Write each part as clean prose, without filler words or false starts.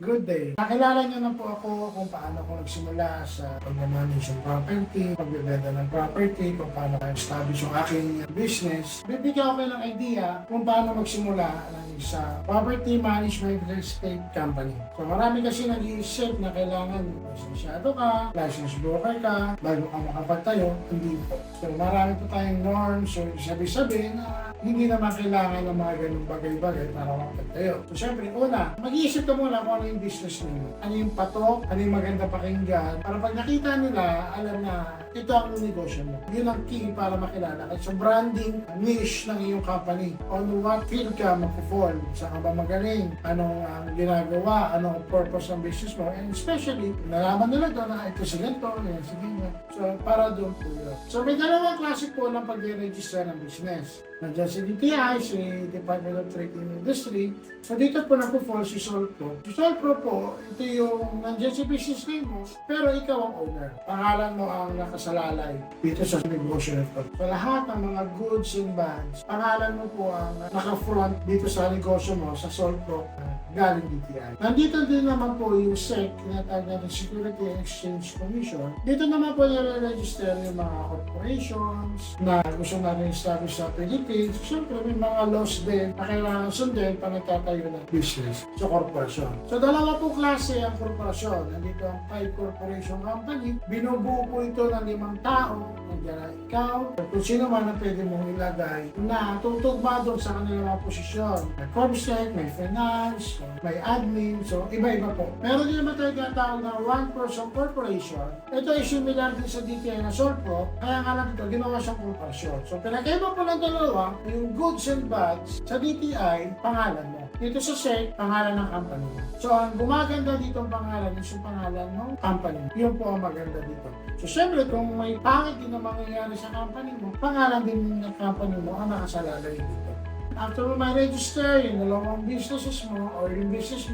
Good day. Nakilala niyo na po ako kung paano ako nagsimula sa pag-manage ng property, pagbebenta ng property, kung paano establish yung aking business. Bibigyan ko kayo ng idea kung paano magsimula ng isa property management real estate company. So marami kasi nag-iisip na kailangan lisensyado ka, license broker ka, bago ka makapagtayo. Hindi po. So marami po tayong norms, so sabi-sabi na hindi naman kailangan ng mga ganung bagay-bagay para makapagtayo. So syempre, una, mag-iisip ka muna kung ano yung business nila. Ano yung patok, ano yung maganda pakinggan, para pag nakita nila, alam na ito ang negosyo mo. Yun ang key para makilala ka. So branding, niche ng iyong company. On what field ka mag-perform, saan ka ba magaling, anong ginagawa, anong purpose ng business mo, and especially, nalaman nila doon na ito si ganito, yan si ganyan. So para doon po yun. So may dalawang klase po ng pag-register ng business. Nandiyan si DTI, si Department of Trade and Industry. So dito po nagpo-fall si Solpro. Si Solpro po, ito yung nandiyan si business name mo, pero ikaw ang owner. Pangalan mo ang nakasalalay dito sa negosyo na ito. So lahat ng mga goods and bads, pangalan mo po ang naka-front dito sa negosyo mo, sa Solpro, galing DTI. Nandito din naman po yung SEC, tinatawag natin Security and Exchange Commission. Dito naman po nire-register yung mga corporations na gusto natin establish sa Philippines. Siyempre, may mga laws din na kailangan sundin pa nagtatayo ng business sa korporasyon. So, dalawa po klase ang korporasyon. Nandito ang 5 corporation company. Binubuo po ito ng 5 tao. Nandiyan na ikaw. Kung sino man ang pwede mong ilagay na tutugma doon sa kanilang mga posisyon. May corporate, may finance, may admin. So, iba-iba po. Meron din naman tayo tinatawag na one-person corporation. Ito ay similar din sa DTI na Solpro. Kaya nga lang ito, ginawa siyang korporasyon. So, pinakaiba po ng dalawa, yung goods and bads, sa DTI, pangalan mo. Dito sa SEC, pangalan ng company mo. So, ang gumaganda dito ang pangalan, yung pangalan ng company. Yun po ang maganda dito. So, syempre, kung may pangit din na mangyayari sa company mo, pangalan din ng company mo ang nakasalalay dito. After mo ma-register yung dalawang businesses mo or yung business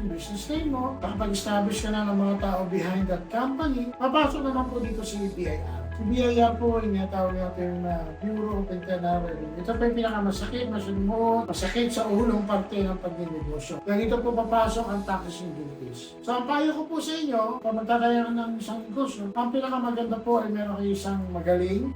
name mo, nakapag-establish ka na ng mga tao behind that company, papasok naman po dito si BIR. Si BIR po, inatawag natin na Bureau of Internal Revenue. Ito po yung pinakamasakit, masakit sa ulong parte ng pagninegosyo. Dahil ito po papasok ang taxes and duties. So ang payo ko po sa inyo, kung magtatayo ng isang negosyo, ang pinakamaganda po ay meron kayo isang magaling,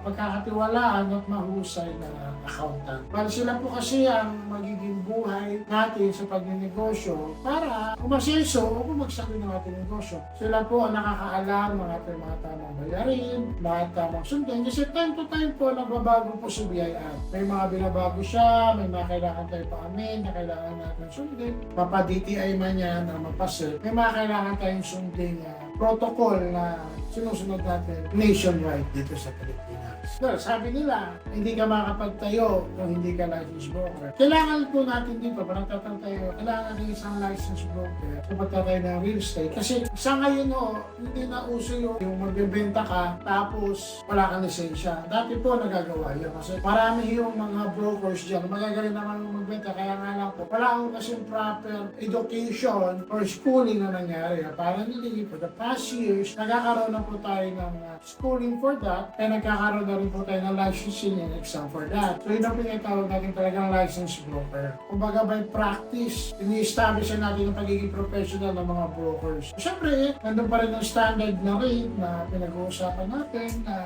pagkakatiwalaan at mahusay na accountant. Para sila po kasi ang magiging buhay natin sa pagninegosyo para umasenso o bumagsak din ang ating negosyo. Sila po ang nakakaalam ng ating mga tamang bayarin, mga tamang sundin. Kasi time to time po nagbabago po si BIR. May mga binabago siya, may mga kailangan tayo pa-amin na kailangan natin sundin. Mapa-DTI man yan na mapasel. May mga kailangan tayong sundin protocol na sinusunod natin nationwide dito sa Pilipinas. So, sabi nila, hindi ka makapagtayo kung hindi ka license broker. Kailangan po natin dito, parang tayo, kailangan natin isang license broker kapag tayo ng real estate. Kasi sa ngayon hindi na uso yung magbebenta ka tapos wala kang lisensya. Dati po nagagawa yun kasi marami yung mga brokers dyan. Magagaling naman magbenta kaya nga lang po. Wala akong kasi proper education or schooling na nangyari. Parang hindi for the past years, nagkakaroon na po tayo ng schooling for that kaya nagkakaroon na rin po tayo ng licensing and exam for that. So yun ang pinatawag natin talagang license broker. Kumbaga by practice, ini-establish natin ang pagiging professional ng mga brokers. Siyempre, nandun pa rin ang standard na rate na pinag-uusapan natin, na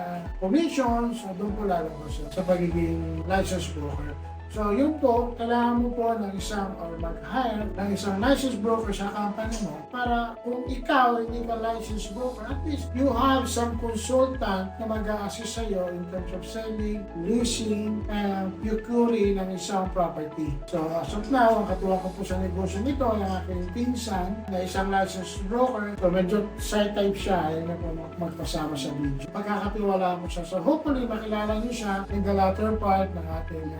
commissions, so doon po lalabas sa pagiging license broker. So yun po, kailangan mo po ng isang or mag-hire ng isang license broker sa company mo para kung ikaw hindi ka license broker, at least you have some consultant na mag-a-assist sa iyo in terms of selling, leasing, and procuring ng isang property. So as of now, ang katuwa ko po sa negosyo nito ay ang aking pinsan na isang license broker. So medyo side type siya, ay na po magpasama sa video. Magkakatiwala mo siya. So hopefully makilala niyo siya in the latter part ng ating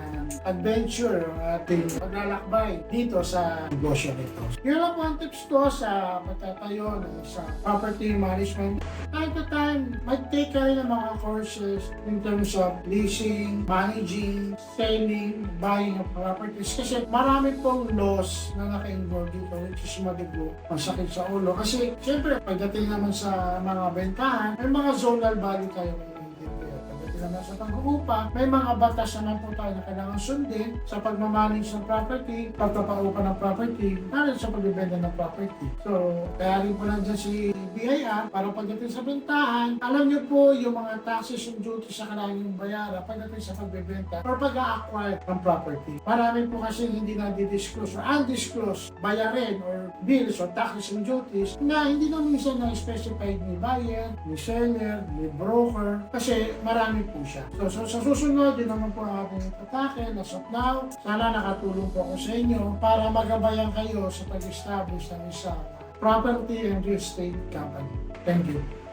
adventure, ating paglalakbay dito sa negosyo nito. Yun lang po ang tips ko sa pagtatayo ng isang property management. Time to time, mag-take ka rin ng mga courses in terms of leasing, managing, selling, buying of properties. Kasi marami pong laws na naka-involve dito which is mabigo, masakit sa ulo. Kasi siyempre, pagdating naman sa mga bentahan, may mga zonal value tayo ng na sa pag-uupa, may mga batas naman po tayo na kailangan sundin sa pagmamanage ng property, pagpapaupa ng property, na sa pagbibenta ng property. So, kaya rin po nandiyan si BIR para pagdating sa bentahan, alam niyo po yung mga taxes and duties sa kailangan yung bayaran pagdating sa pagbibenta or pag-a-acquire ng property. Marami po kasi hindi na di-disclose or undisclosed bayarin or bills or taxes and duties na hindi na minsan na-specified ni buyer, ni seller, ni broker kasi marami po siya. So sa susunod, yun naman po ang ating atake as of now. Sana nakatulong po ako sa inyo para magabayan kayo sa pag-establish ng isang property and real estate company. Thank you.